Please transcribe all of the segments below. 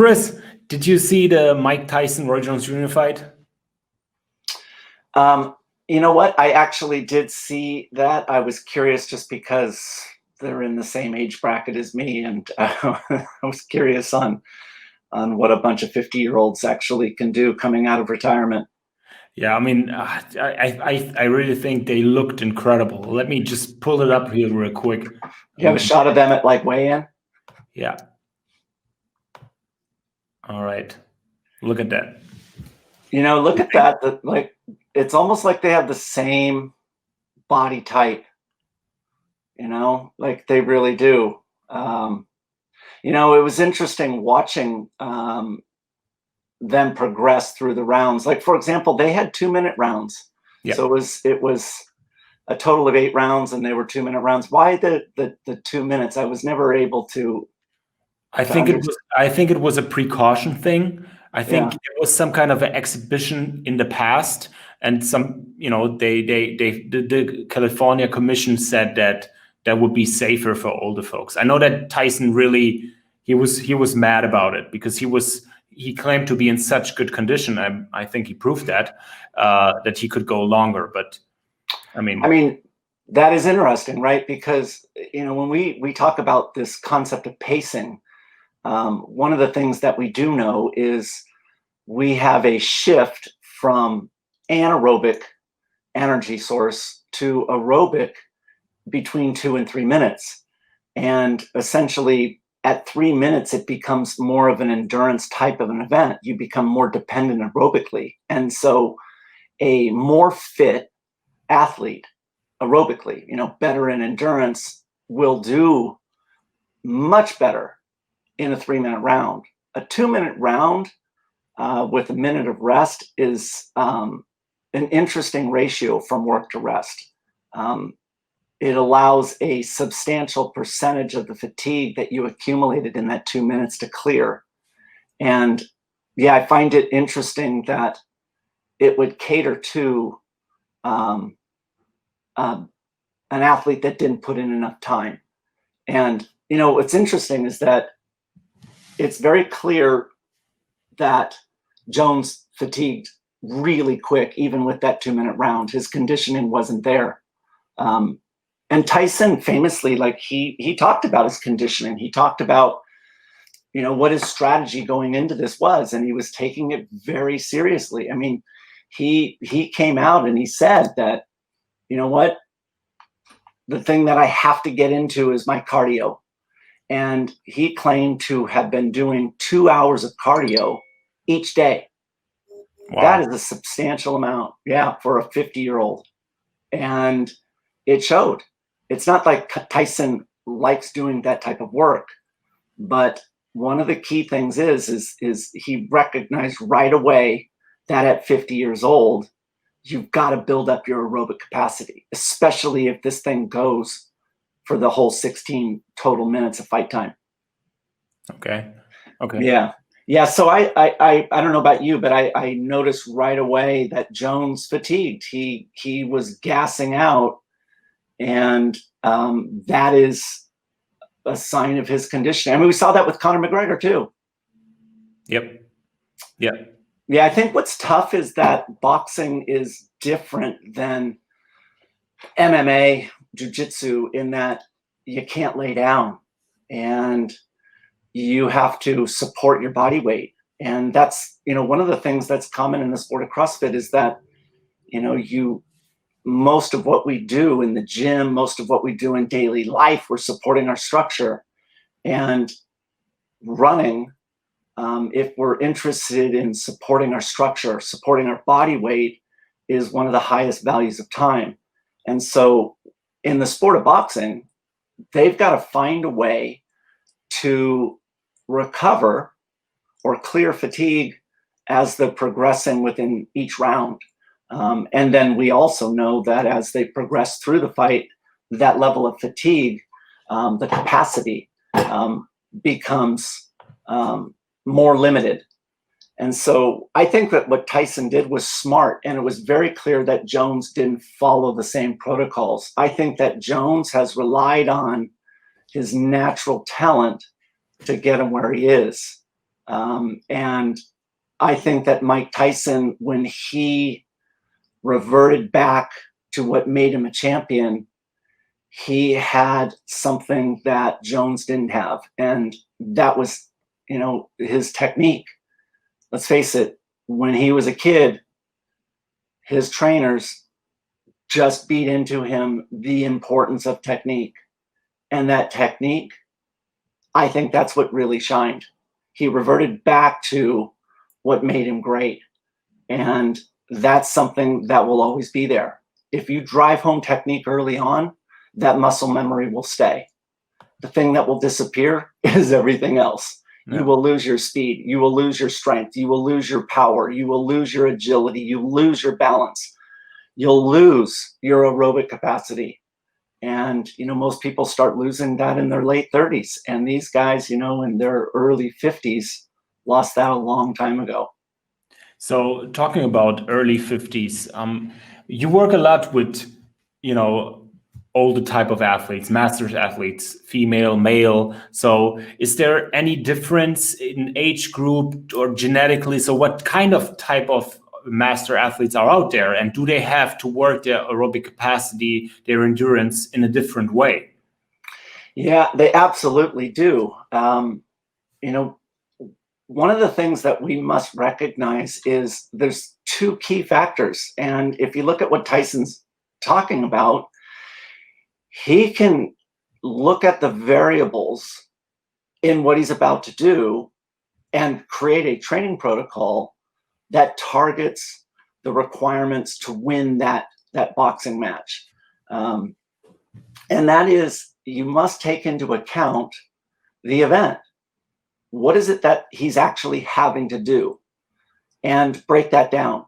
Chris, did you see the Mike Tyson Roy Jones Jr. fight? You know what? I actually did see that. I was curious just because they're in the same age bracket as me, and I was curious on what a bunch of 50-year-olds actually can do coming out of retirement. Yeah, I mean, I really think they looked incredible. Let me just pull it up here real quick. You have a shot of them at like weigh-in? Yeah. All right. Look at that. You know, look at that. Like, it's almost like they have the same body type. You know, like they really do. You know, it was interesting watching them progress through the rounds. Like, for example, they had 2-minute rounds. Yeah. So it was a total of 8 rounds, and they were 2-minute rounds. Why the 2 minutes? I was never able to. I think it was a precaution thing. I think Yeah. it was some kind of an exhibition in the past, and some, you know, the California Commission said that that would be safer for older folks. I know that Tyson really he was mad about it because he claimed to be in such good condition. I think he proved that that he could go longer. But I mean, that is interesting, right? Because, you know, when we talk about this concept of pacing, one of the things that we do know is we have a shift from anaerobic energy source to aerobic between 2 and 3 minutes. And essentially at 3 minutes, it becomes more of an endurance type of an event. You become more dependent aerobically. And so a more fit athlete aerobically, you know, better in endurance, will do much better in a 3-minute round. A 2-minute round with a minute of rest is an interesting ratio from work to rest. It allows a substantial percentage of the fatigue that you accumulated in that 2 minutes to clear. And yeah, I find it interesting that it would cater to an athlete that didn't put in enough time. And, you know, what's interesting is that it's very clear that Jones fatigued really quick, even with that 2-minute round. His conditioning wasn't there. And Tyson famously, like he talked about his conditioning. He talked about, you know, what his strategy going into this was, and he was taking it very seriously. I mean, he came out and he said that, you know what, the thing that I have to get into is my cardio. And he claimed to have been doing 2 hours of cardio each day. wow. That is a substantial amount, yeah, for a 50-year-old. And it showed. It's not like Tyson likes doing that type of work, but one of the key things is he recognized right away that at 50 years old, you've got to build up your aerobic capacity, especially if this thing goes for the whole 16 total minutes of fight time. Okay. Yeah. So I don't know about you, but I noticed right away that Jones fatigued. He was gassing out, and that is a sign of his conditioning. I mean, we saw that with Conor McGregor too. Yep. Yeah, I think what's tough is that boxing is different than MMA, jiu-jitsu, in that you can't lay down and you have to support your body weight. And that's, you know, one of the things that's common in the sport of CrossFit is that, you know, most of what we do in the gym, most of what we do in daily life, we're supporting our structure. And running, if we're interested in supporting our structure, supporting our body weight, is one of the highest values of time. And so in the sport of boxing, they've got to find a way to recover or clear fatigue as they're progressing within each round. And then we also know that as they progress through the fight, that level of fatigue, the capacity becomes more limited. And so I think that what Tyson did was smart, and it was very clear that Jones didn't follow the same protocols. I think that Jones has relied on his natural talent to get him where he is. And I think that Mike Tyson, when he reverted back to what made him a champion, he had something that Jones didn't have. And that was, his technique. Let's face it, when he was a kid, his trainers just beat into him the importance of technique. And that technique, I think that's what really shined. He reverted back to what made him great. And that's something that will always be there. If you drive home technique early on, that muscle memory will stay. The thing that will disappear is everything else. Yeah. You will lose your speed. You will lose your strength. You will lose your power. You will lose your agility. You lose your balance. You'll lose your aerobic capacity. And, most people start losing that in their late 30s. And these guys, in their early 50s, lost that a long time ago. So talking about early 50s, you work a lot with, all the type of athletes, masters athletes, female, male. So is there any difference in age group or genetically? So what kind of type of master athletes are out there, and do they have to work their aerobic capacity, their endurance in a different way? Yeah, they absolutely do. One of the things that we must recognize is there's two key factors. And if you look at what Tyson's talking about, he can look at the variables in what he's about to do and create a training protocol that targets the requirements to win that boxing match. And that is, you must take into account the event. What is it that he's actually having to do? And break that down.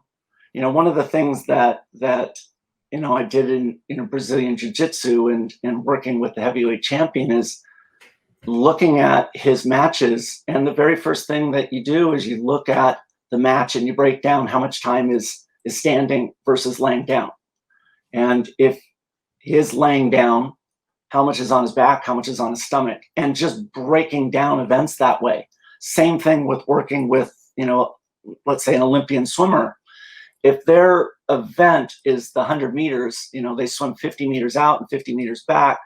One of the things that I did in Brazilian Jiu-Jitsu and working with the heavyweight champion is looking at his matches. And the very first thing that you do is you look at the match and you break down how much time is standing versus laying down. And if he is laying down, how much is on his back, how much is on his stomach, and just breaking down events that way. Same thing with working with, let's say an Olympian swimmer. If their event is the 100 meters, they swim 50 meters out and 50 meters back,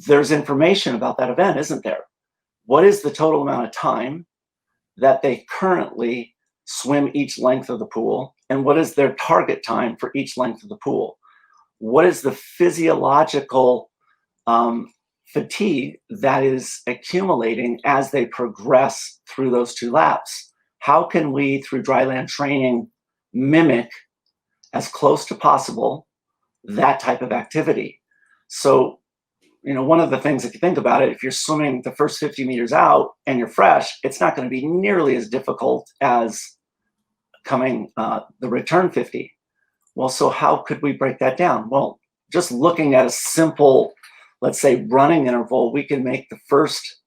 there's information about that event, isn't there? What is the total amount of time that they currently swim each length of the pool? And what is their target time for each length of the pool? What is the physiological fatigue that is accumulating as they progress through those two laps? How can we, through dryland training, mimic as close to possible that type of activity? So, one of the things, if you think about it, if you're swimming the first 50 meters out and you're fresh, it's not going to be nearly as difficult as coming the return 50. Well, so how could we break that down? Well, just looking at a simple, let's say, running interval, we can make the first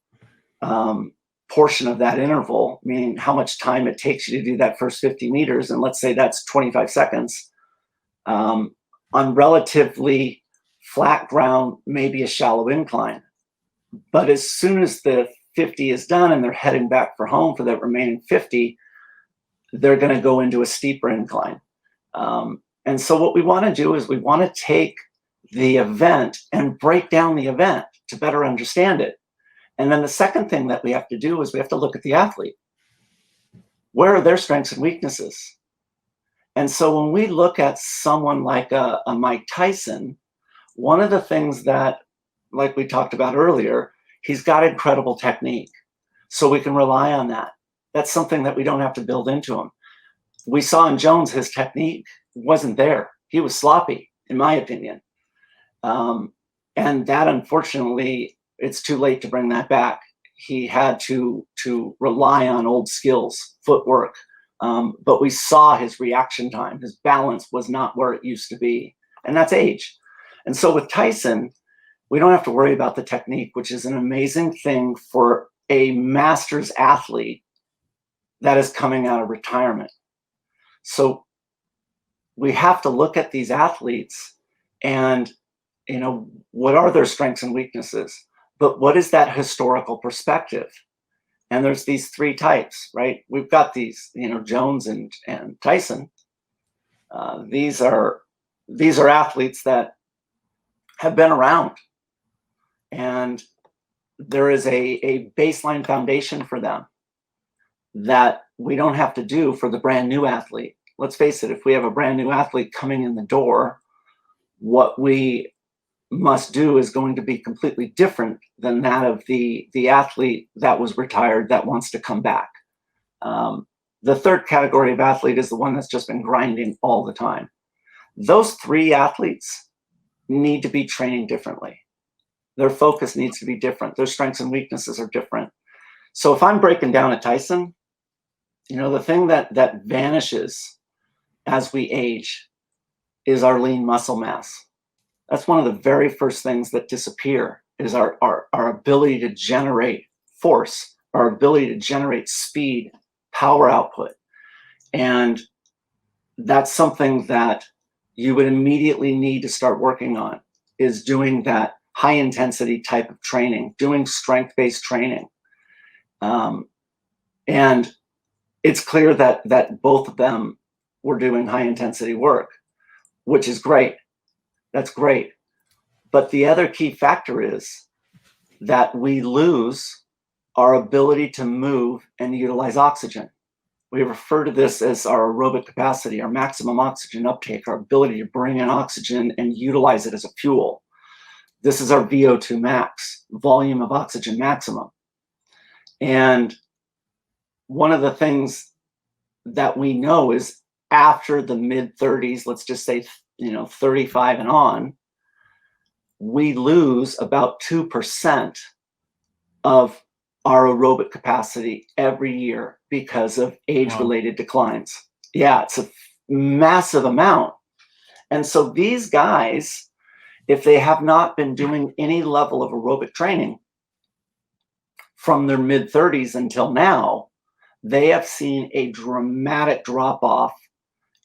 portion of that interval, meaning how much time it takes you to do that first 50 meters. And let's say that's 25 seconds. On relatively flat ground, maybe a shallow incline. But as soon as the 50 is done and they're heading back for home for that remaining 50, they're going to go into a steeper incline. And so what we want to do is we want to take the event and break down the event to better understand it. And then the second thing that we have to do is we have to look at the athlete. Where are their strengths and weaknesses? And so when we look at someone like a Mike Tyson, one of the things that, like we talked about earlier, he's got incredible technique. So we can rely on that. That's something that we don't have to build into him. We saw in Jones, his technique wasn't there. He was sloppy, in my opinion. And that, unfortunately, it's too late to bring that back. He had to rely on old skills, footwork. But we saw his reaction time. His balance was not where it used to be. And that's age. And so with Tyson, we don't have to worry about the technique, which is an amazing thing for a masters athlete that is coming out of retirement. So we have to look at these athletes and, what are their strengths and weaknesses? But what is that historical perspective? And there's these three types, right? We've got these, Jones and Tyson. These are athletes that have been around, and there is a baseline foundation for them that we don't have to do for the brand new athlete. Let's face it, if we have a brand new athlete coming in the door, what we must do is going to be completely different than that of the athlete that was retired that wants to come back. The third category of athlete is the one that's just been grinding all the time. Those three athletes need to be training differently. Their focus needs to be different. Their strengths and weaknesses are different. So if I'm breaking down a Tyson, the thing that vanishes as we age is our lean muscle mass. That's one of the very first things that disappear, is our ability to generate force, our ability to generate speed, power output. And that's something that you would immediately need to start working on, is doing that high intensity type of training, doing strength-based training. And it's clear that both of them were doing high intensity work, which is great. That's great. But the other key factor is that we lose our ability to move and utilize oxygen. We refer to this as our aerobic capacity, our maximum oxygen uptake, our ability to bring in oxygen and utilize it as a fuel. This is our VO2 max, volume of oxygen maximum. And one of the things that we know is after the mid 30s, let's just say, 35 and on, we lose about 2% of our aerobic capacity every year because of age-related declines. Yeah, it's a massive amount. And so these guys, if they have not been doing any level of aerobic training from their mid-30s until now, they have seen a dramatic drop-off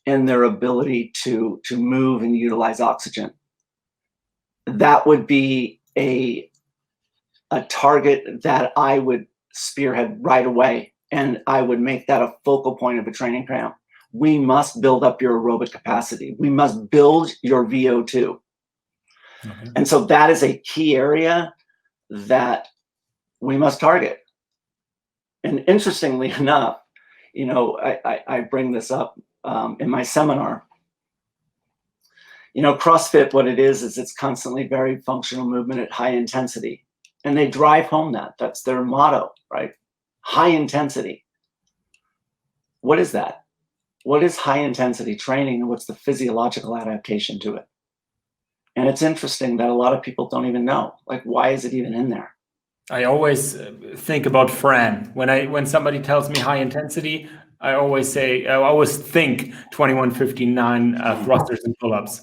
in their ability to move and utilize oxygen. That would be a target that I would spearhead right away, and I would make that a focal point of a training program. We must build up your aerobic capacity. We must build your VO2. Okay. And so that is a key area that we must target. And interestingly enough, I bring this up in my seminar. CrossFit, what it is it's constantly varied functional movement at high intensity. And they drive home that's their motto, right? High intensity. What is that? What is high intensity training, and what's the physiological adaptation to it? And it's interesting that a lot of people don't even know, like, why is it even in there? I always think about Fran. When somebody tells me high intensity, I always think 2159 thrusters and pull-ups.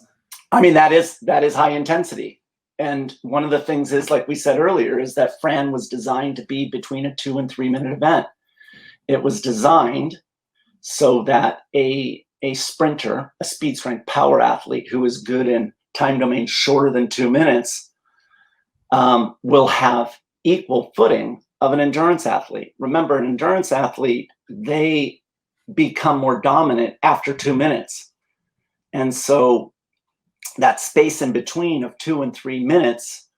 I mean, that is high intensity. And one of the things is, like we said earlier, is that Fran was designed to be between a 2 and 3 minute event. It was designed so that a sprinter, a speed strength power athlete who is good in time domains shorter than 2 minutes will have equal footing of an endurance athlete. Remember, an endurance athlete, they become more dominant after 2 minutes. And so that space in between of 2 and 3 minutes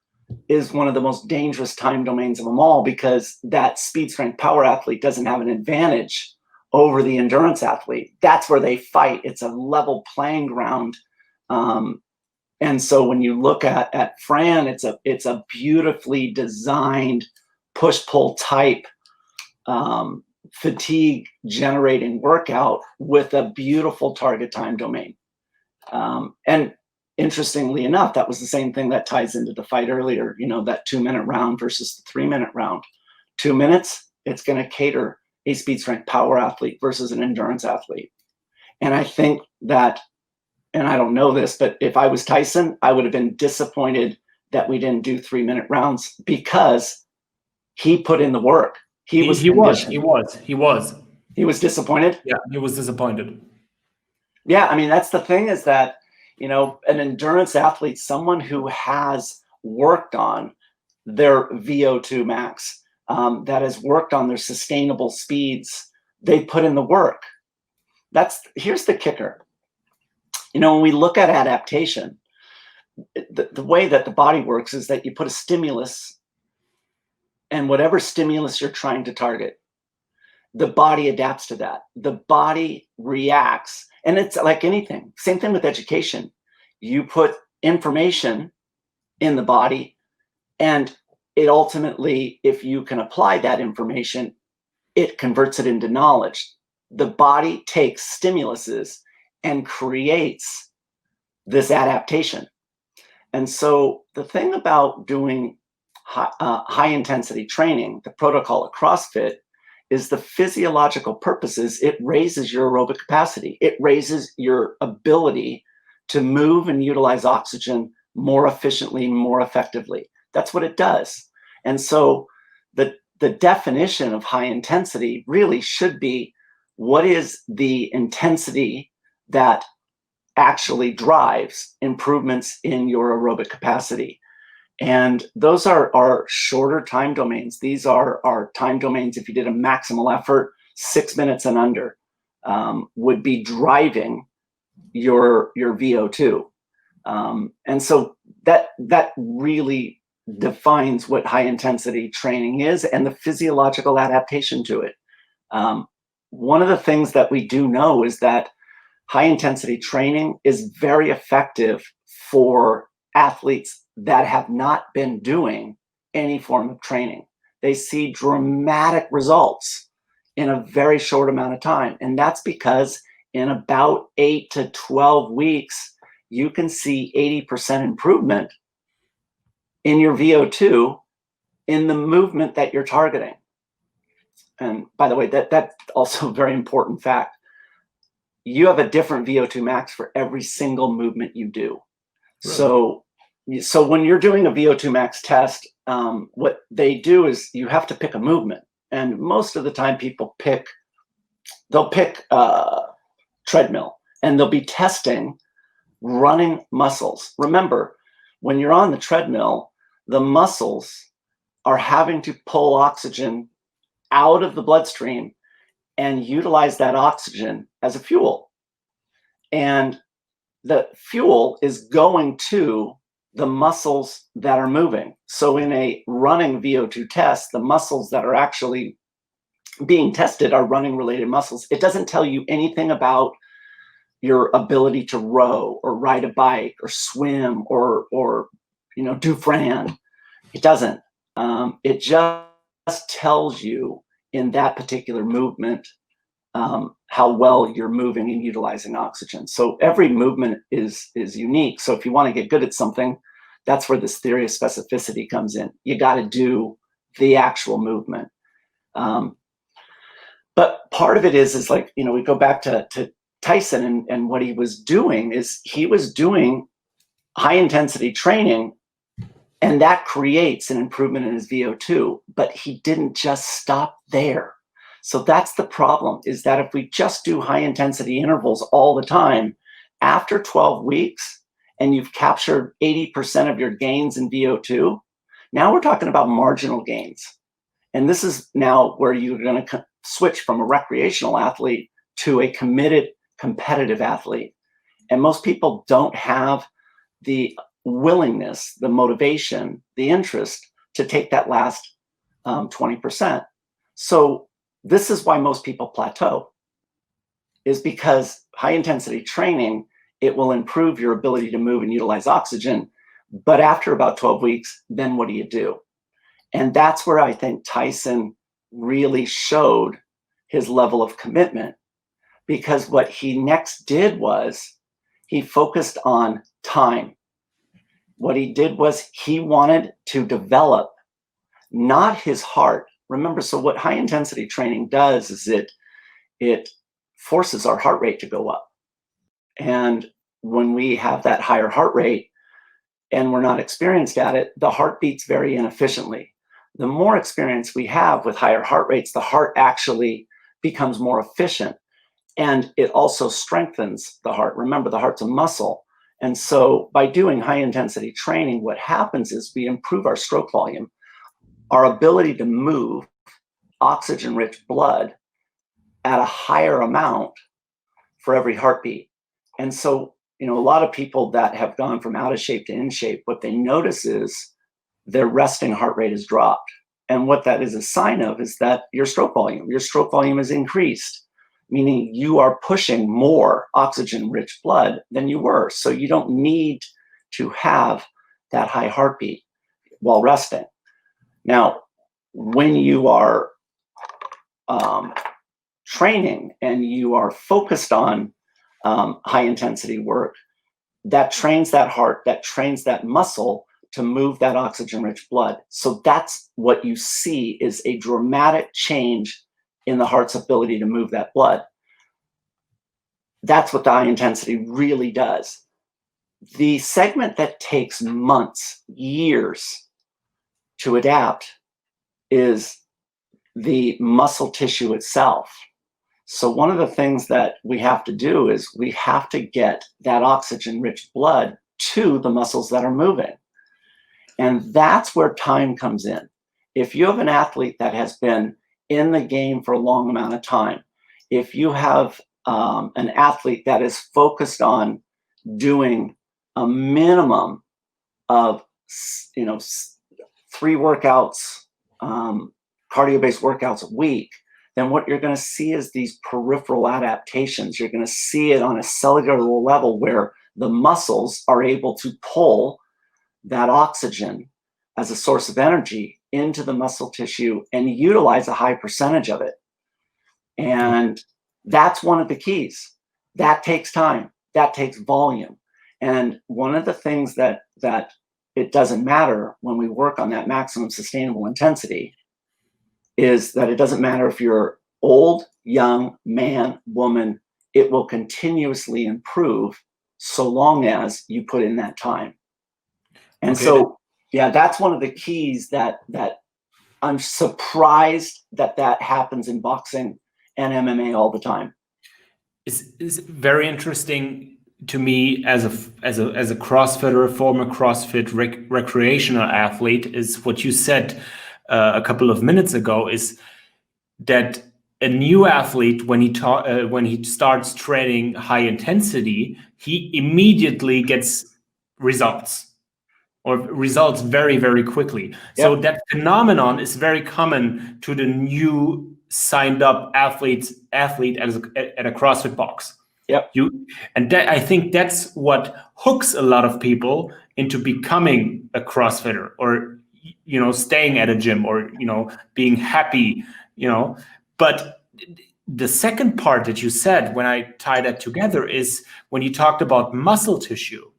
is one of the most dangerous time domains of them all, because that speed strength power athlete doesn't have an advantage over the endurance athlete. That's where they fight. It's a level playing ground. And so when you look at Fran, it's a beautifully designed push-pull type fatigue generating workout with a beautiful target time domain. And interestingly enough, that was the same thing that ties into the fight earlier, that 2 minute round versus the 3 minute round. 2 minutes, it's going to cater a speed strength power athlete versus an endurance athlete. And I think that, and I don't know this, but if I was Tyson, I would have been disappointed that we didn't do 3 minute rounds, because he put in the work. He was disappointed. Yeah, he was disappointed. Yeah, I mean, that's the thing, is that, an endurance athlete, someone who has worked on their VO2 max, that has worked on their sustainable speeds, they put in the work. Here's the kicker. When we look at adaptation, the way that the body works is that you put a stimulus, and whatever stimulus you're trying to target, the body adapts to that. The body reacts. And it's like anything. Same thing with education. You put information in the body, and it ultimately, if you can apply that information, it converts it into knowledge. The body takes stimuluses and creates this adaptation. And so the thing about doing high intensity training, the protocol of CrossFit, is the physiological purposes. It raises your aerobic capacity. It raises your ability to move and utilize oxygen more efficiently, more effectively. That's what it does. And so the definition of high intensity really should be, what is the intensity that actually drives improvements in your aerobic capacity? And those are shorter time domains. These are time domains, if you did a maximal effort, 6 minutes and under, would be driving your VO2. And so that really defines what high intensity training is and the physiological adaptation to it. One of the things that we do know is that high intensity training is very effective for athletes that have not been doing any form of training. They see dramatic results in a very short amount of time. And that's because in about 8 to 12 weeks, you can see 80% improvement in your VO2 in the movement that you're targeting. And by the way, that's also a very important fact. You have a different VO2 max for every single movement you do. Really? So when you're doing a VO2 max test, what they do is you have to pick a movement. And most of the time they'll pick treadmill, and they'll be testing running muscles. Remember, when you're on the treadmill, the muscles are having to pull oxygen out of the bloodstream and utilize that oxygen as a fuel. And the fuel is going to the muscles that are moving. So in a running VO2 test, the muscles that are actually being tested are running related muscles. It doesn't tell you anything about your ability to row or ride a bike or swim or do Fran. It doesn't. It just tells you in that particular movement how well you're moving and utilizing oxygen. So every movement is unique. So if you want to get good at something, that's where this theory of specificity comes in. You got to do the actual movement. But part of it is like, we go back to Tyson and what he was doing is he was doing high intensity training, and that creates an improvement in his VO2, but he didn't just stop there. So that's the problem, is that if we just do high intensity intervals all the time, after 12 weeks, and you've captured 80% of your gains in VO2, now we're talking about marginal gains. And this is now where you're going to switch from a recreational athlete to a committed competitive athlete. And most people don't have the willingness, the motivation, the interest to take that last 20%. So this is why most people plateau, is because high intensity training, it will improve your ability to move and utilize oxygen. But after about 12 weeks, then what do you do? And that's where I think Tyson really showed his level of commitment, because what he next did was he focused on time. What he did was he wanted to develop not his heart. Remember, so what high intensity training does is it forces our heart rate to go up. And when we have that higher heart rate and we're not experienced at it, the heart beats very inefficiently. The more experience we have with higher heart rates, the heart actually becomes more efficient. And it also strengthens the heart. Remember, the heart's a muscle. And so by doing high intensity training, what happens is we improve our stroke volume. our ability to move oxygen-rich blood at a higher amount for every heartbeat. And so, a lot of people that have gone from out of shape to in shape, what they notice is their resting heart rate has dropped. And what that is a sign of is that your stroke volume is increased, meaning you are pushing more oxygen-rich blood than you were. So you don't need to have that high heartbeat while resting. Now, when you are training and you are focused on high intensity work, that trains that heart, that trains that muscle to move that oxygen-rich blood. So that's what you see is a dramatic change in the heart's ability to move that blood. That's what the high intensity really does. The segment that takes months, years to adapt is the muscle tissue itself. So one of the things that we have to do is we have to get that oxygen-rich blood to the muscles that are moving. And that's where time comes in. If you have an athlete that has been in the game for a long amount of time, if you have an athlete that is focused on doing a minimum of 3 workouts, cardio-based workouts a week, then what you're going to see is these peripheral adaptations. You're going to see it on a cellular level where the muscles are able to pull that oxygen as a source of energy into the muscle tissue and utilize a high percentage of it. And that's one of the keys. That takes time. That takes volume. And one of the things that it doesn't matter when we work on that maximum sustainable intensity is that it doesn't matter if you're old, young, man, woman, it will continuously improve so long as you put in that time. And so, that's one of the keys that I'm surprised that happens in boxing and MMA all the time. It's very interesting to me as a CrossFitter, former CrossFit recreational athlete, is what you said a couple of minutes ago, is that a new athlete, when he starts training high intensity, he immediately gets results very, very quickly. Yep. So that phenomenon is very common to the new signed up athlete at a CrossFit box. Yep. I think that's what hooks a lot of people into becoming a CrossFitter, or staying at a gym, or being happy, But the second part that you said, when I tie that together, is when you talked about muscle tissue,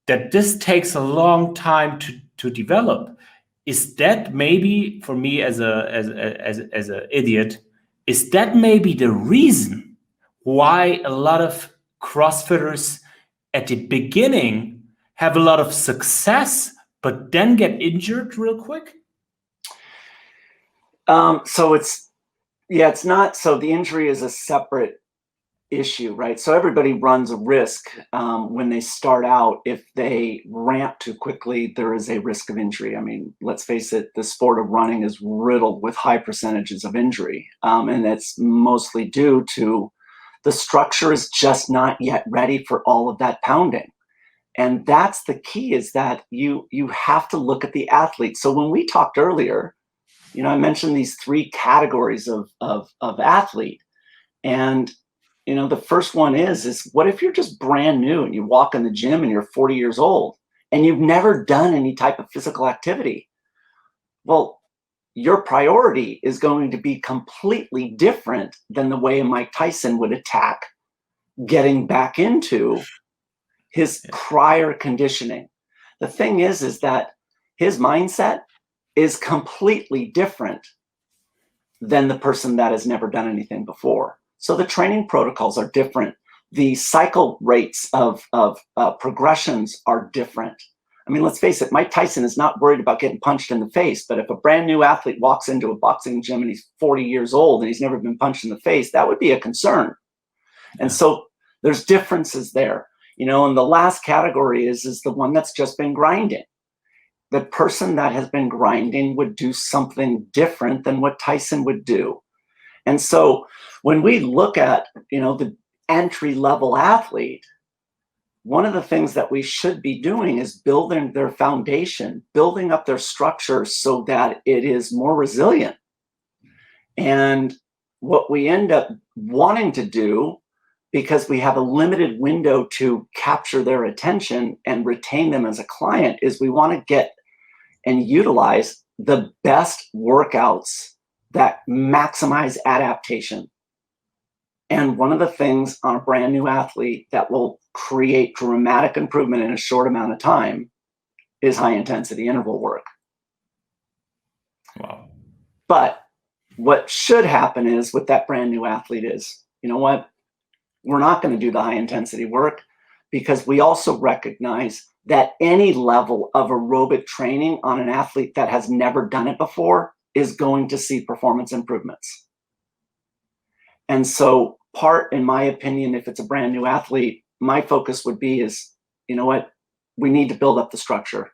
that this takes a long time to develop. Is that maybe, for me as a idiot, is that maybe the reason why a lot of CrossFitters at the beginning have a lot of success, but then get injured real quick? So it's not. So the injury is a separate issue, right? So everybody runs a risk when they start out. If they ramp too quickly, there is a risk of injury. I mean, let's face it, the sport of running is riddled with high percentages of injury. And that's mostly due to the structure is just not yet ready for all of that pounding. And that's the key, is that you have to look at the athlete. So when we talked earlier, I mentioned these 3 categories of athlete. And the first one is what if you're just brand new and you walk in the gym and you're 40 years old and you've never done any type of physical activity? Well, your priority is going to be completely different than the way Mike Tyson would attack getting back into his prior conditioning. The thing is that his mindset is completely different than the person that has never done anything before. So the training protocols are different. The cycle rates of progressions are different. I mean, let's face it, Mike Tyson is not worried about getting punched in the face, but if a brand new athlete walks into a boxing gym and he's 40 years old and he's never been punched in the face, that would be a concern. And so there's differences there. And the last category is the one that's just been grinding. the person that has been grinding would do something different than what Tyson would do. And so when we look at, the entry level athlete, one of the things that we should be doing is building their foundation, building up their structure so that it is more resilient. And what we end up wanting to do, because we have a limited window to capture their attention and retain them as a client, is we want to get and utilize the best workouts that maximize adaptation. And one of the things on a brand new athlete that will create dramatic improvement in a short amount of time is high intensity interval work. Wow. But what should happen is with that brand new athlete is, you know what? We're not going to do the high intensity work, because we also recognize that any level of aerobic training on an athlete that has never done it before is going to see performance improvements. And so in my opinion, if it's a brand new athlete, my focus would be is, you know what? We need to build up the structure.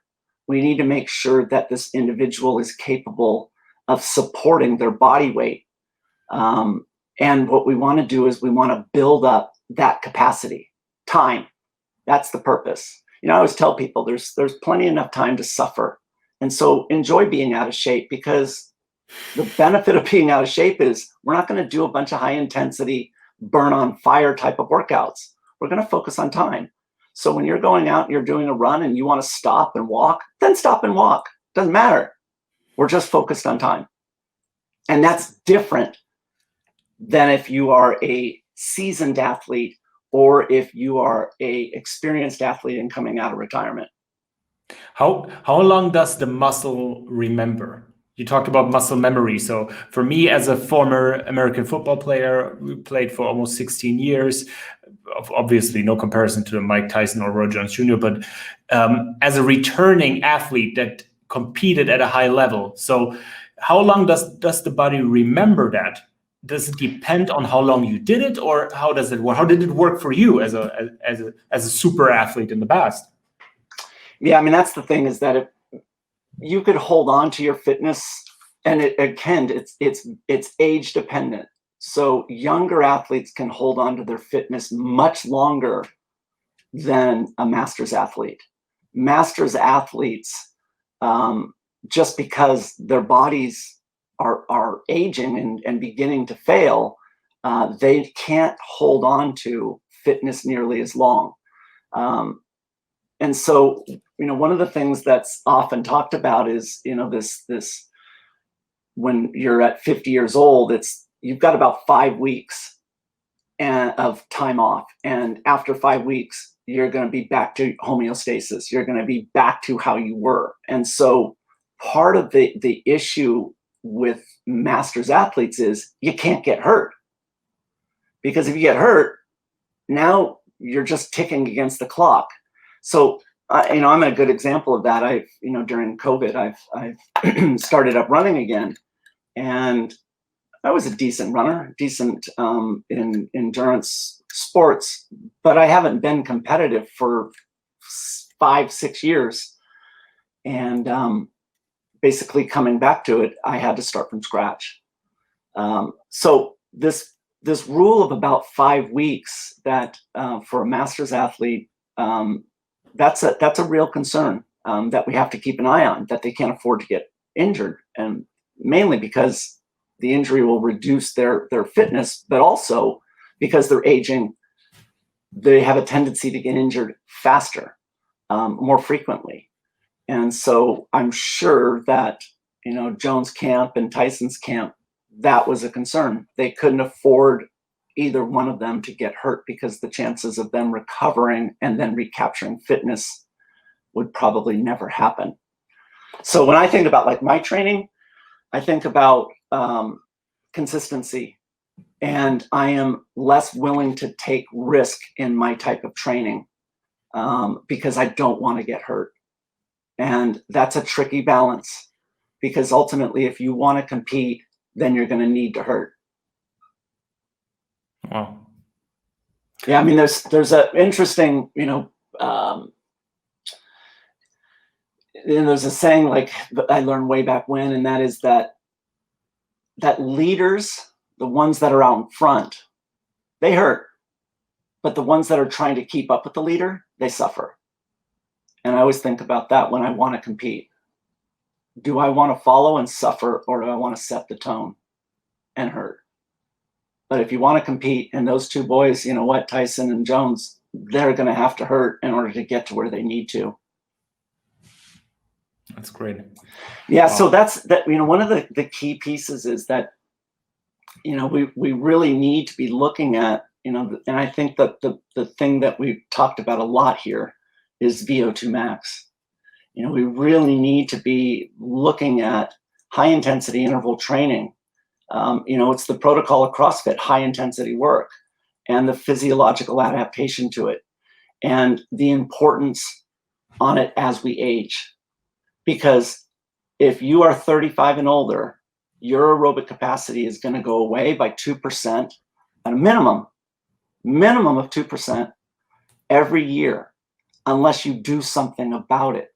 We need to make sure that this individual is capable of supporting their body weight. And what we want to do is we want to build up that capacity. Time. That's the purpose. I always tell people there's plenty enough time to suffer. And so enjoy being out of shape, because the benefit of being out of shape is we're not going to do a bunch of high intensity, burn on fire type of workouts. We're going to focus on time. So when you're going out and you're doing a run and you want to stop and walk, then stop and walk. Doesn't matter. We're just focused on time. And that's different than if you are a seasoned athlete or if you are a experienced athlete and coming out of retirement. How long does the muscle remember? You talked about muscle memory. So for me, as a former American football player, we played for almost 16 years. Obviously, no comparison to Mike Tyson or Roy Jones Jr., but as a returning athlete that competed at a high level. So how long does the body remember that? Does it depend on how long you did it, or how does it work? How did it work for you as a super athlete in the past? Yeah, that's the thing, is that you could hold on to your fitness, and it's age dependent. So younger athletes can hold on to their fitness much longer than a master's athlete. Master's athletes, just because their bodies are aging and beginning to fail, they can't hold on to fitness nearly as long. And so, one of the things that's often talked about is, this when you're at 50 years old, you've got about 5 weeks of time off. And after 5 weeks, you're going to be back to homeostasis. You're going to be back to how you were. And so part of the issue with masters athletes is you can't get hurt. Because if you get hurt, now you're just ticking against the clock. So, I'm a good example of that. During COVID, I've started up running again, and I was a decent runner, decent in endurance sports, but I haven't been competitive for 5-6 years. And basically coming back to it, I had to start from scratch. So this rule of about 5 weeks that for a master's athlete, that's a real concern that we have to keep an eye on, that they can't afford to get injured, and mainly because the injury will reduce their fitness, but also because they're aging, they have a tendency to get injured faster, more frequently. And so I'm sure that, Jones' camp and Tyson's camp, that was a concern. They couldn't afford either one of them to get hurt, because the chances of them recovering and then recapturing fitness would probably never happen. So when I think about like my training, I think about consistency, and I am less willing to take risk in my type of training because I don't want to get hurt. And that's a tricky balance, because ultimately, if you want to compete, then you're going to need to hurt. Wow. Yeah, there's an interesting, And there's a saying like I learned way back when, and that is that leaders, the ones that are out in front, they hurt, but the ones that are trying to keep up with the leader, they suffer. And I always think about that when I want to compete. Do I want to follow and suffer, or do I want to set the tone and hurt? But if you want to compete, and those two boys, you know what, Tyson and Jones, they're going to have to hurt in order to get to where they need to. That's great. Yeah, wow. So that's one of the key pieces is that, we really need to be looking at, and I think that the thing that we've talked about a lot here is VO2 max. We really need to be looking at high intensity interval training. It's the protocol of CrossFit, high intensity work, and the physiological adaptation to it, and the importance on it as we age. Because if you are 35 and older, your aerobic capacity is going to go away by 2% at a minimum of 2% every year, unless you do something about it.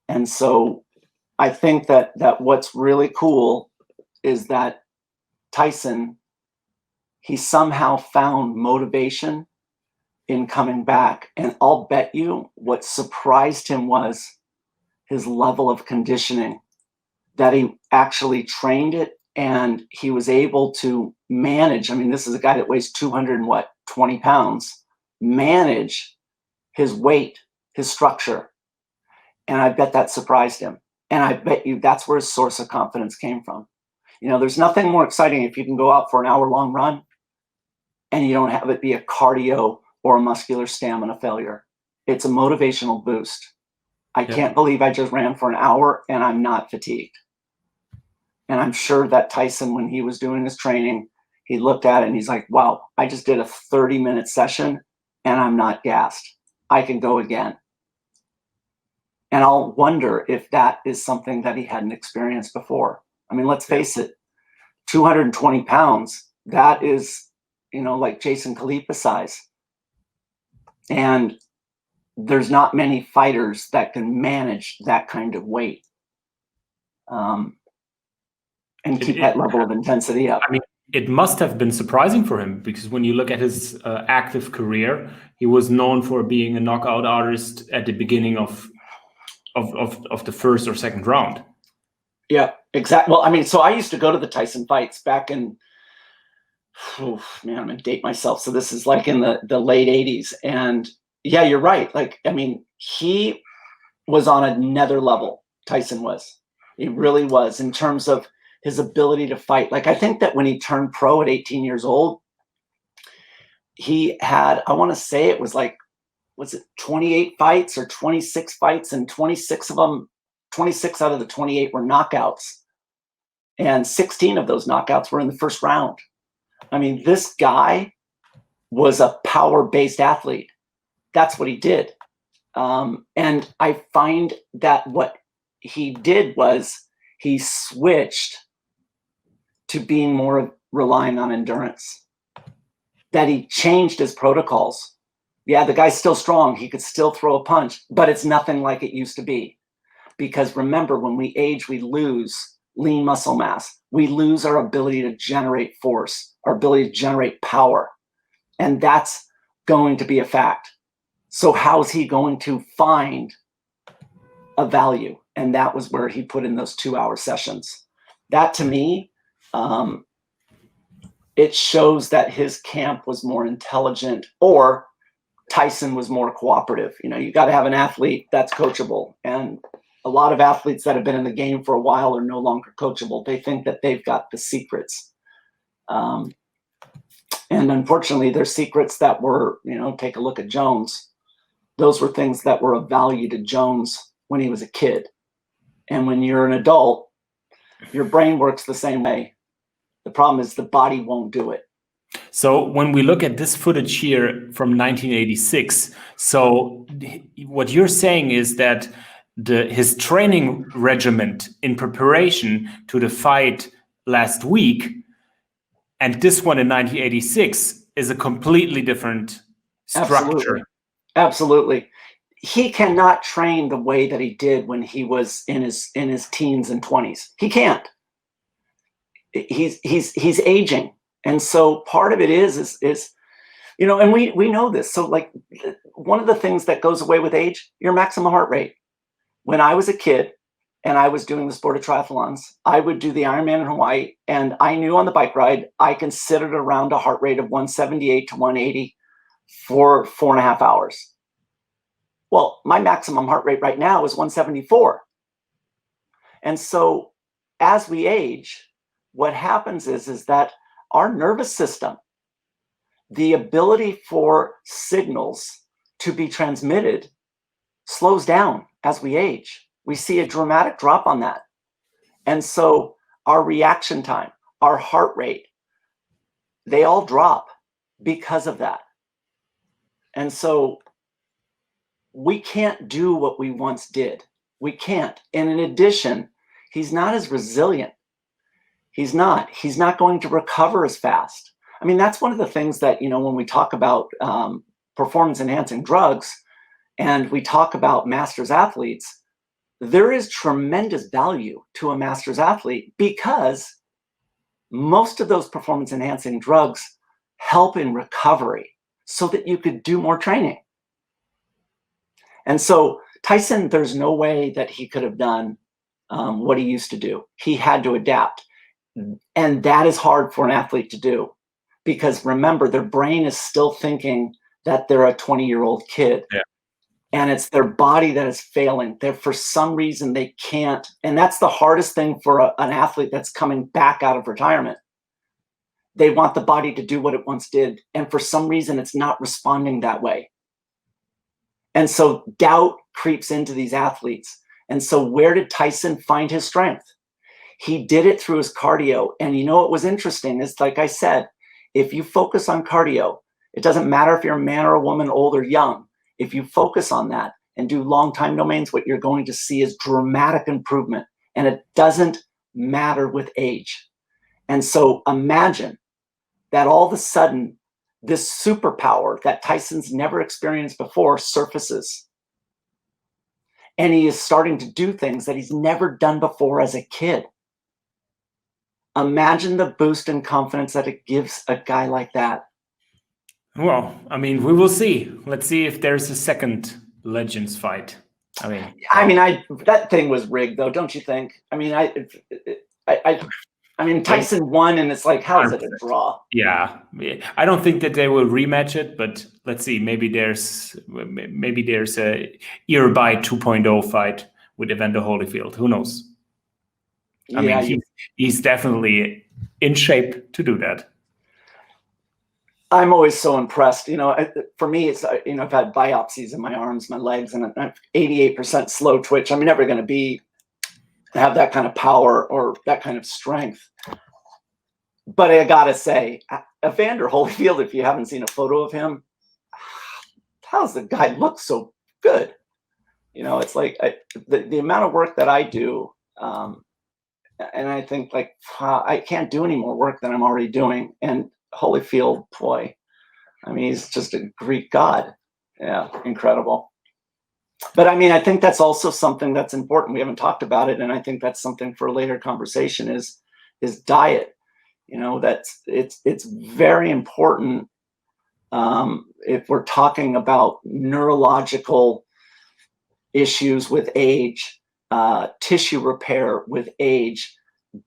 And so I think that what's really cool is that Tyson, he somehow found motivation in coming back. And I'll bet you what surprised him was his level of conditioning, that he actually trained it, and he was able to manage. I mean, this is a guy that weighs 220 pounds, manage his weight, his structure. And I bet that surprised him. And I bet you that's where his source of confidence came from. There's nothing more exciting if you can go out for an hour-long run and you don't have it be a cardio or a muscular stamina failure. It's a motivational boost. I can't believe I just ran for an hour and I'm not fatigued. And I'm sure that Tyson, when he was doing his training, he looked at it and he's like, wow, I just did a 30-minute session and I'm not gassed. I can go again. And I'll wonder if that is something that he hadn't experienced before. I mean, let's face it, 220 pounds, that is, like Jason Khalipa size. And there's not many fighters that can manage that kind of weight and keep that level of intensity up. I mean, it must have been surprising for him, because when you look at his active career, he was known for being a knockout artist at the beginning of the first or second round. Yeah, exactly. Well, I mean, so I used to go to the Tyson fights back in, I'm going to date myself. So this is like in the late 80s. And yeah, you're right. Like, I mean, he was on another level. Tyson was. He really was, in terms of his ability to fight. Like, I think that when he turned pro at 18 years old, he had, I want to say it was like, was it 28 fights or 26 fights, and 26 of them, 26 out of the 28 were knockouts. And 16 of those knockouts were in the first round. I mean, this guy was a power-based athlete. That's what he did. And I find that what he did was he switched to being more relying on endurance, that he changed his protocols. Yeah, the guy's still strong. He could still throw a punch, but it's nothing like it used to be. Because remember, when we age, we lose lean muscle mass. We lose our ability to generate force, our ability to generate power. And that's going to be a fact. So how's he going to find a value? And that was where he put in those 2-hour sessions. That, to me, it shows that his camp was more intelligent, or Tyson was more cooperative. You got to have an athlete that's coachable. And a lot of athletes that have been in the game for a while are no longer coachable. They think that they've got the secrets. And unfortunately, there's secrets that were, take a look at Jones. Those were things that were of value to Jones when he was a kid. And when you're an adult, your brain works the same way. The problem is the body won't do it. So when we look at this footage here from 1986, so what you're saying is that his training regimen in preparation to the fight last week and this one in 1986 is a completely different structure. Absolutely. he cannot train the way that he did when he was in his teens and 20s. He can't. He's aging. And so part of it is and we know this. So like one of the things that goes away with age, your maximum heart rate. When I was a kid and I was doing the sport of triathlons, I would do the Ironman in Hawaii, and I knew on the bike ride I can sit at around a heart rate of 178 to 180 for 4.5 hours. Well, my maximum heart rate right now is 174. And so as we age, what happens is that our nervous system, the ability for signals to be transmitted, slows down as we age. We see a dramatic drop on that. And so our reaction time, our heart rate, they all drop because of that. And so we can't do what we once did. We can't. And in addition, he's not as resilient. He's not going to recover as fast. I mean, that's one of the things that, when we talk about performance enhancing drugs and we talk about masters athletes, there is tremendous value to a masters athlete because most of those performance enhancing drugs help in recovery so that you could do more training. And so Tyson, there's no way that he could have done what he used to do. He had to adapt. And that is hard for an athlete to do because remember, their brain is still thinking that they're a 20-year-old kid. Yeah. And it's their body that is failing. For some reason, they can't. And that's the hardest thing for an athlete that's coming back out of retirement. They want the body to do what it once did. And for some reason, it's not responding that way. And so doubt creeps into these athletes. And so where did Tyson find his strength? He did it through his cardio. And what was interesting is, like I said, if you focus on cardio, it doesn't matter if you're a man or a woman, old or young. If you focus on that and do long time domains, what you're going to see is dramatic improvement. And it doesn't matter with age. And so imagine that all of a sudden, this superpower that Tyson's never experienced before surfaces. And he is starting to do things that he's never done before as a kid. Imagine the boost in confidence that it gives a guy like that. Well, I mean, we will see. Let's see if there's a second Legends fight. That thing was rigged, though, don't you think? I mean, Tyson won, and it's like, how is it a draw? Yeah, I don't think that they will rematch it, but let's see. Maybe there's a Irby 2.0 fight with Evander Holyfield. Who knows? He's definitely in shape to do that. I'm always so impressed. For me, it's I've had biopsies in my arms, my legs, and I'm 88% slow twitch. I'm never going to have that kind of power or that kind of strength. But I gotta say, Evander Holyfield, if you haven't seen a photo of him, how does the guy look so good? It's like the amount of work that I do, and I think like I can't do any more work than I'm already doing. And Holyfield, boy, he's just a Greek god. Yeah, incredible. But I think that's also something that's important. We haven't talked about it, and I think that's something for a later conversation is diet. It's very important if we're talking about neurological issues with age, tissue repair with age.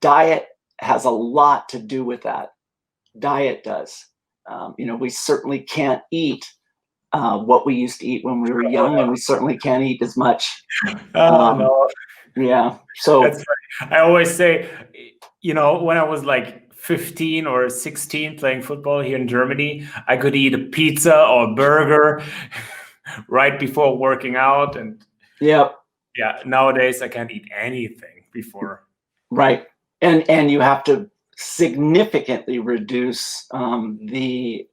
Diet has a lot to do with that. Diet does. We certainly can't eat what we used to eat when we were young, and we certainly can't eat as much. No. Yeah. So that's right. I always say, when I was like 15 or 16 playing football here in Germany, I could eat a pizza or a burger right before working out. And nowadays I can't eat anything before. Right. And you have to significantly reduce the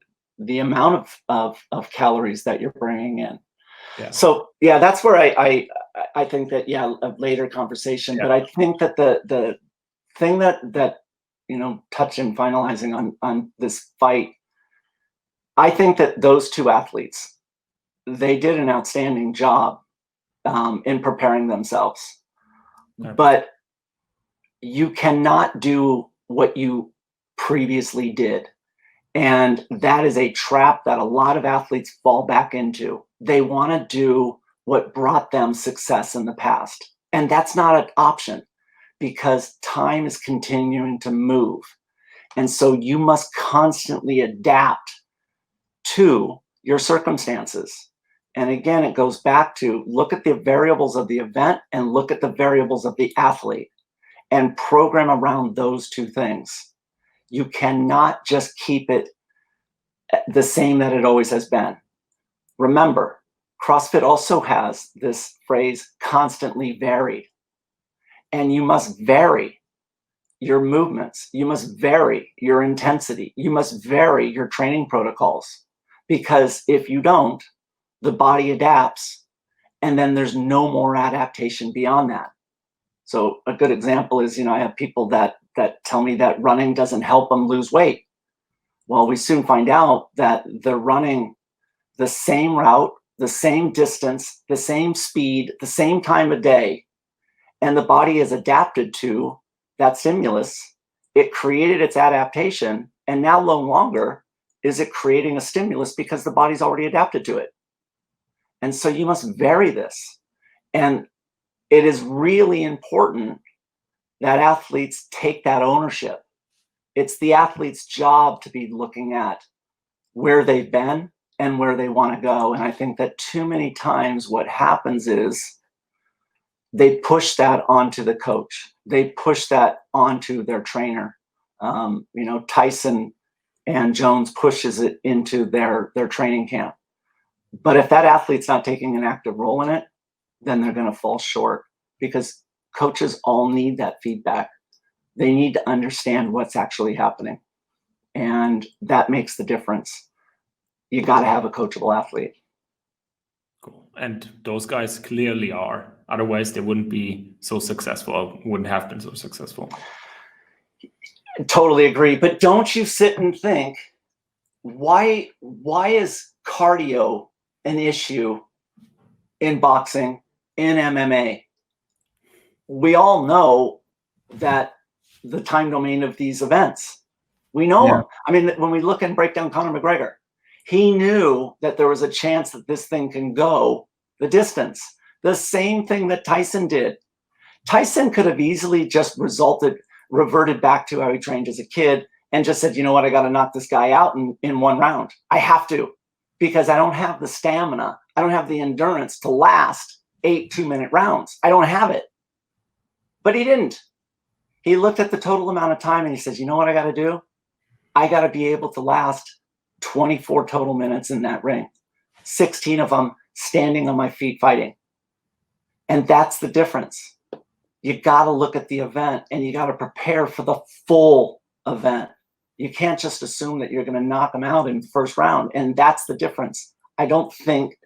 amount of calories that you're bringing in. Yeah. So that's where I think that a later conversation. Yeah. But I think that the thing that touching finalizing on this fight, I think that those two athletes they did an outstanding job in preparing themselves. Yeah. But you cannot do what you previously did. And that is a trap that a lot of athletes fall back into. They want to do what brought them success in the past. And that's not an option because time is continuing to move. And so you must constantly adapt to your circumstances. And again, it goes back to look at the variables of the event and look at the variables of the athlete and program around those two things. You cannot just keep it the same that it always has been. Remember, CrossFit also has this phrase, constantly varied. And you must vary your movements. You must vary your intensity. You must vary your training protocols. Because if you don't, the body adapts, and then there's no more adaptation beyond that. So a good example is, I have people that tell me that running doesn't help them lose weight. Well, we soon find out that they're running the same route, the same distance, the same speed, the same time of day, and the body is adapted to that stimulus. It created its adaptation, and now no longer is it creating a stimulus because the body's already adapted to it. And so you must vary this. And it is really important that athletes take that ownership. It's the athlete's job to be looking at where they've been and where they want to go. And I think that too many times what happens is they push that onto the coach. They push that onto their trainer. Tyson and Jones pushes it into their training camp. But if that athlete's not taking an active role in it, then they're going to fall short because coaches all need that feedback. They need to understand what's actually happening. And that makes the difference. You got to have a coachable athlete. Cool. And those guys clearly are. Otherwise, they wouldn't be so successful or wouldn't have been so successful. Totally agree. But don't you sit and think, why is cardio an issue in boxing, in MMA? We all know that the time domain of these events. We know them. I mean, when we look and break down Conor McGregor, he knew that there was a chance that this thing can go the distance. The same thing that Tyson did. Tyson could have easily just reverted back to how he trained as a kid and just said, you know what, I got to knock this guy out in one round. I have to, because I don't have the stamina. I don't have the endurance to last 8 2-minute rounds. I don't have it. But he didn't. He looked at the total amount of time and he says, you know what I got to do? I got to be able to last 24 total minutes in that ring, 16 of them standing on my feet fighting. And that's the difference. You got to look at the event and you got to prepare for the full event. You can't just assume that you're going to knock him out in the first round. And that's the difference. I don't think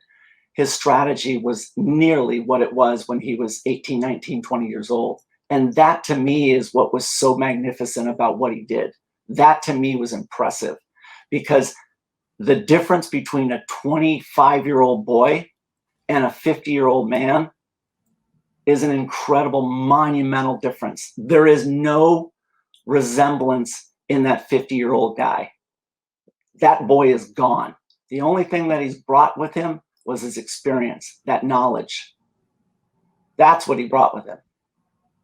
his strategy was nearly what it was when he was 18, 19, 20 years old. And that to me is what was so magnificent about what he did. That to me was impressive, because the difference between a 25-year-old boy and a 50-year-old man is an incredible, monumental difference. There is no resemblance in that 50-year-old guy. That boy is gone. The only thing that he's brought with him was his experience, that knowledge. That's what he brought with him.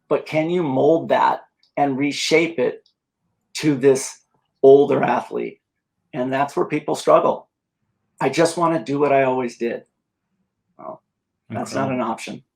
But can you mold that and reshape it to this older athlete? And that's where people struggle. I just want to do what I always did. Well, that's not an option.